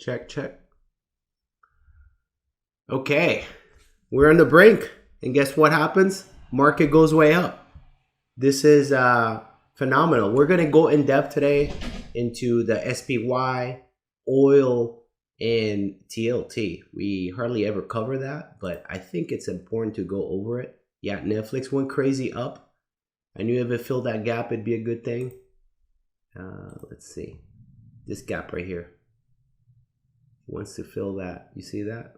Check, check. Okay, we're on the brink. And guess what happens? Market goes way up. This is phenomenal. We're going to go in depth today into the SPY, oil, and TLT. We hardly ever cover that, but I think it's important to go over it. Yeah, Netflix went crazy up. I knew if it filled that gap, it'd be a good thing. Let's see. This gap right here. It wants to fill that. You see that?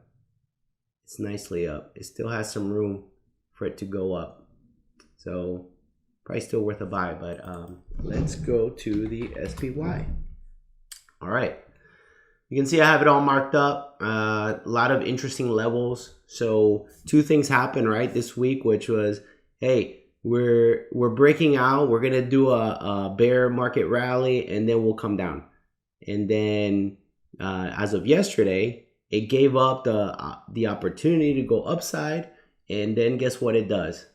It's nicely up. It still has some room for it to go up. So probably still worth a buy, but let's go to the SPY. All right. You can see I have it all marked up. A lot of interesting levels. So two things happened, right, this week, which was, hey, we're breaking out. We're gonna do a bear market rally, and then we'll come down. And then as of yesterday, it gave up the opportunity to go upside, and then guess what it does?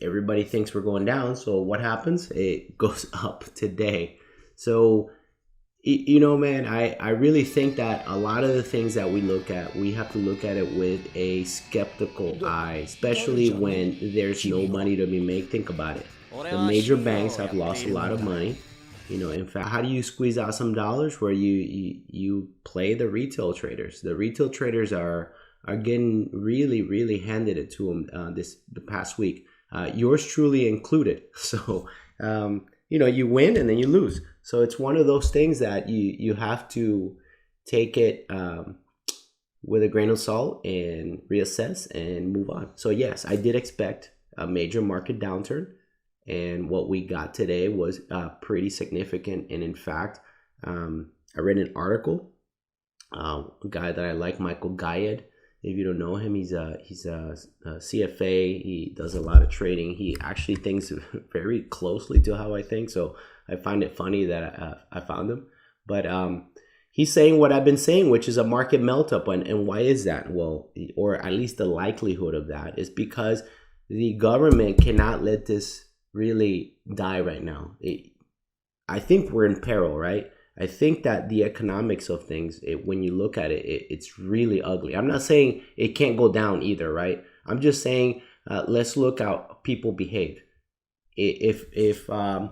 Everybody thinks we're going down. So what happens? It goes up today. So you know, man, I really think that a lot of the things that we look at, we have to look at it with a skeptical eye, especially when there's no money to be made. Think about it. The major banks have lost a lot of money. You know, in fact, how do you squeeze out some dollars? Where you play the retail traders. The retail traders are getting really handed it to them the past week. Yours truly included. So you know, you win and then you lose. So it's one of those things that you have to take it with a grain of salt and reassess and move on. So yes, I did expect a major market downturn. And what we got today was pretty significant. And in fact, I read an article, a guy that I like, Michael Gayed. If you don't know him, he's a CFA. He does a lot of trading. He actually thinks very closely to how I think. So I find it funny that I found him. But he's saying what I've been saying, which is a market melt up. And why is that? Well, or at least the likelihood of that is because the government cannot let this really die right now. I think we're in peril, right? I think that the economics of things, when you look at it, it's really ugly. I'm not saying it can't go down either, right? I'm just saying let's look how people behave. If I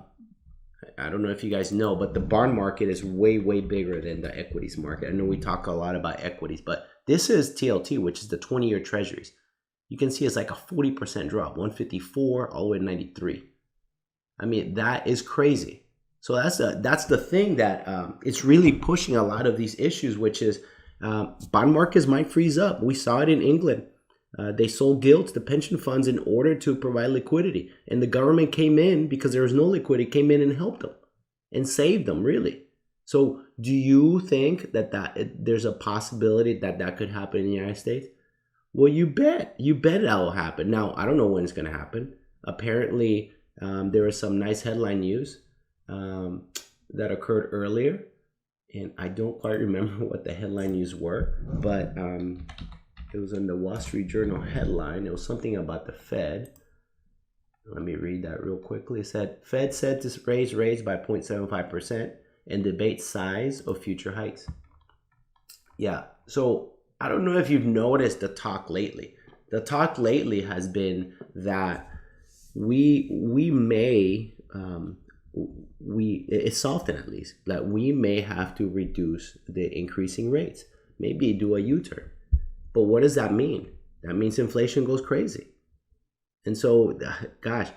don't know if you guys know, but the bond market is way bigger than the equities market. I know we talk a lot about equities, but this is TLT, which is the 20-year treasuries. You can see it's like a 40% drop, 154 all the way to 93. I mean, that is crazy. So that's the thing that it's really pushing a lot of these issues, which is bond markets might freeze up. We saw it in England. They sold gilts to pension funds in order to provide liquidity. And the government came in because there was no liquidity, came in and helped them and saved them, really. So do you think that there's a possibility that could happen in the United States? Well, you bet that will happen. Now, I don't know when it's going to happen. Apparently, there was some nice headline news that occurred earlier, and I don't quite remember what the headline news were, but it was in the Wall Street Journal headline. It was something about the Fed. Let me read that real quickly. It said, Fed said to raise rates by 0.75% and debate size of future hikes. Yeah, so I don't know if you've noticed the talk lately. The talk lately has been that we may it's softened at least, that we may have to reduce the increasing rates, maybe do a U-turn. But what does that mean? That means inflation goes crazy. And so, gosh,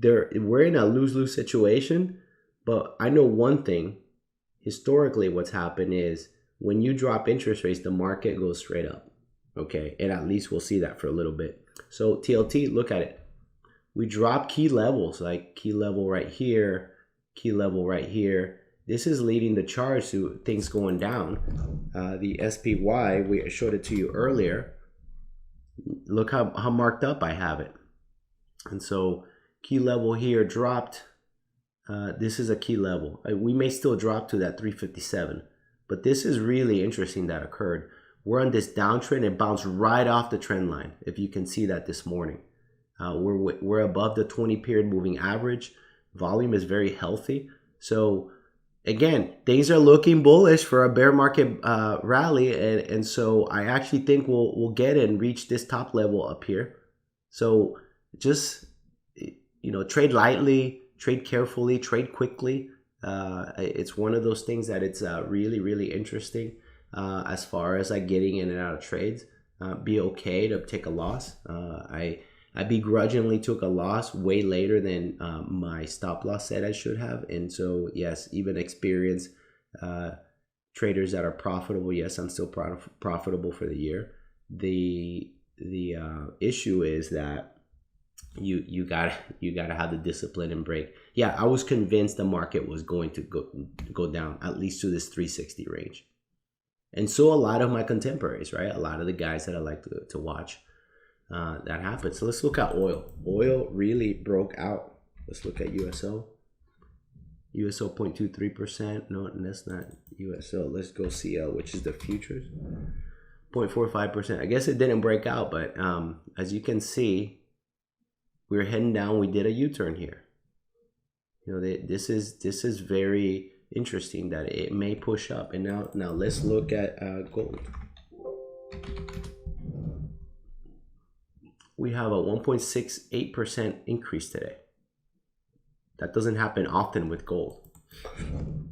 we're in a lose-lose situation. But I know one thing, historically what's happened is when you drop interest rates, the market goes straight up. Okay, and at least we'll see that for a little bit. So TLT, look at it. We drop key levels, like key level right here, key level right here. This is leading the charge to things going down. The SPY, we showed it to you earlier. Look how marked up I have it. And so key level here dropped. This is a key level. We may still drop to that 357, but this is really interesting that occurred. We're on this downtrend and bounced right off the trend line, if you can see that this morning. We're above the 20 period moving average. Volume is very healthy. So again, things are looking bullish for a bear market rally, and so I actually think we'll get it and reach this top level up here. So just trade lightly, trade carefully, trade quickly. It's one of those things that it's really, really interesting as far as like getting in and out of trades. Be okay to take a loss. I begrudgingly took a loss way later than my stop loss said I should have. And so, yes, even experienced traders that are profitable, yes, I'm still profitable for the year. The issue is that you gotta have the discipline and break. Yeah, I was convinced the market was going to go down at least to this 360 range. And so a lot of my contemporaries, right? A lot of the guys that I like to watch. That happened. So let's look at oil. Oil really broke out. Let's look at USO. USO 0.23%. No, that's not USO. Let's go CL, which is the futures. 0.45%. I guess it didn't break out, but as you can see, we're heading down. We did a U-turn here. This is very interesting that it may push up. And now let's look at gold. We have a 1.68% increase today. That doesn't happen often with gold.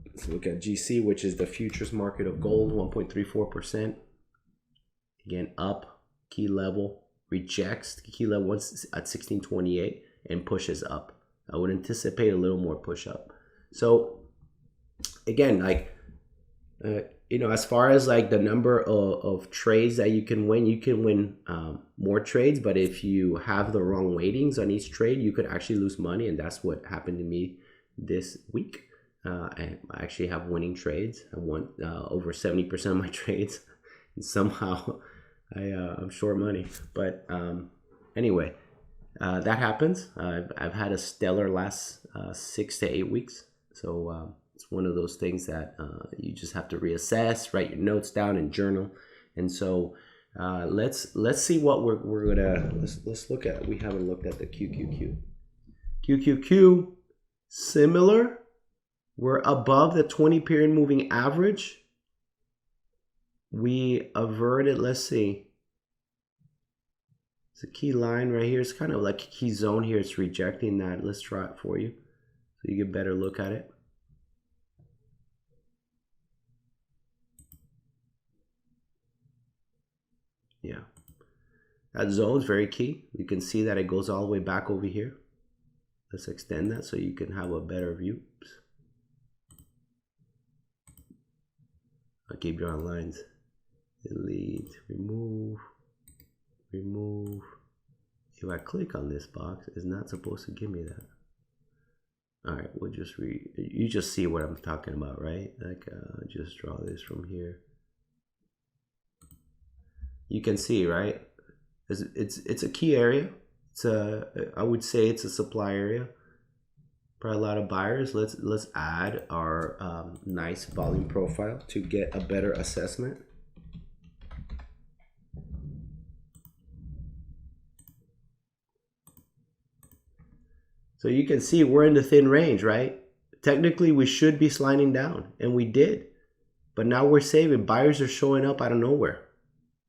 Let's look at GC, which is the futures market of gold, 1.34%. Again, up, key level, rejects key level once at 1628 and pushes up. I would anticipate a little more push up. So again, like, as far as like the number of trades that you can win more trades. But if you have the wrong weightings on each trade, you could actually lose money. And that's what happened to me this week. I actually have winning trades. I won over 70% of my trades. And somehow I'm short money. But anyway, that happens. I've had a stellar last 6 to 8 weeks. So it's one of those things that you just have to reassess, write your notes down, and journal. And so let's see what we're gonna let's look at. We haven't looked at the QQQ. QQQ, similar. We're above the 20 period moving average. We averted. Let's see. It's a key line right here. It's kind of like a key zone here. It's rejecting that. Let's try it for you so you get a better look at it. Yeah, that zone is very key. You can see that it goes all the way back over here. Let's extend that so you can have a better view. Oops. I'll keep drawing lines. Delete, remove. If I click on this box, it's not supposed to give me that. All right, we'll just you just see what I'm talking about, right? Like, just draw this from here. You can see, right? It's a key area. I would say it's a supply area. Probably a lot of buyers. Let's add our nice volume profile to get a better assessment. So you can see we're in the thin range, right? Technically, we should be sliding down, and we did. But now we're saving. Buyers are showing up out of nowhere.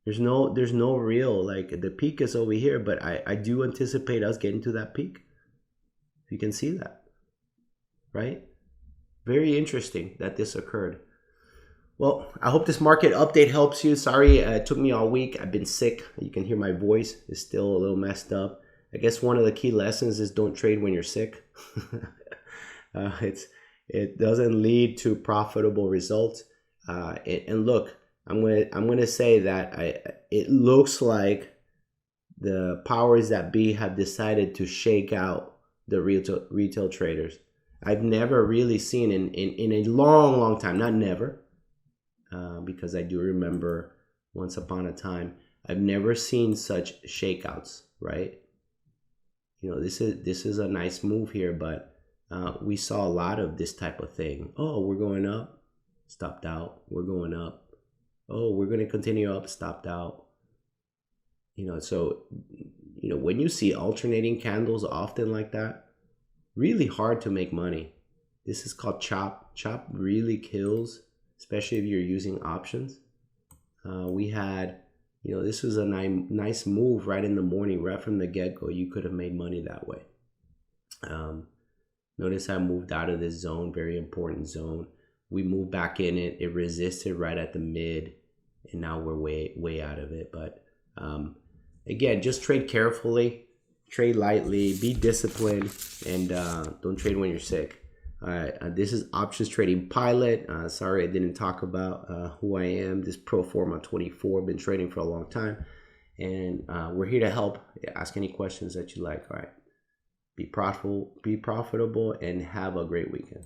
There's no real, like, the peak is over here, but I do anticipate us getting to that peak. You can see that, right? Very interesting that this occurred. Well, I hope this market update helps you. Sorry, it took me all week. I've been sick. You can hear my voice is still a little messed up. I guess one of the key lessons is don't trade when you're sick. It doesn't lead to profitable results. And look, I'm gonna say that it looks like the powers that be have decided to shake out the retail traders. I've never really seen in a long time, not never, because I do remember once upon a time, I've never seen such shakeouts, right? This is a nice move here, but we saw a lot of this type of thing. Oh, we're going up, stopped out. We're going up. Oh, we're going to continue up, stopped out. So, when you see alternating candles often like that, really hard to make money. This is called chop. Chop really kills, especially if you're using options. We had, this was a nice move right in the morning, right from the get-go. You could have made money that way. Notice I moved out of this zone, very important zone. We moved back in it. It resisted right at the mid, and now we're way out of it. But again, just trade carefully, trade lightly, be disciplined, and don't trade when you're sick. All right, this is Options Trading Pilot. Sorry I didn't talk about who I am. This Pro Forma 24, been trading for a long time, and we're here to help. Ask any questions that you like. All right, be profitable, and have a great weekend.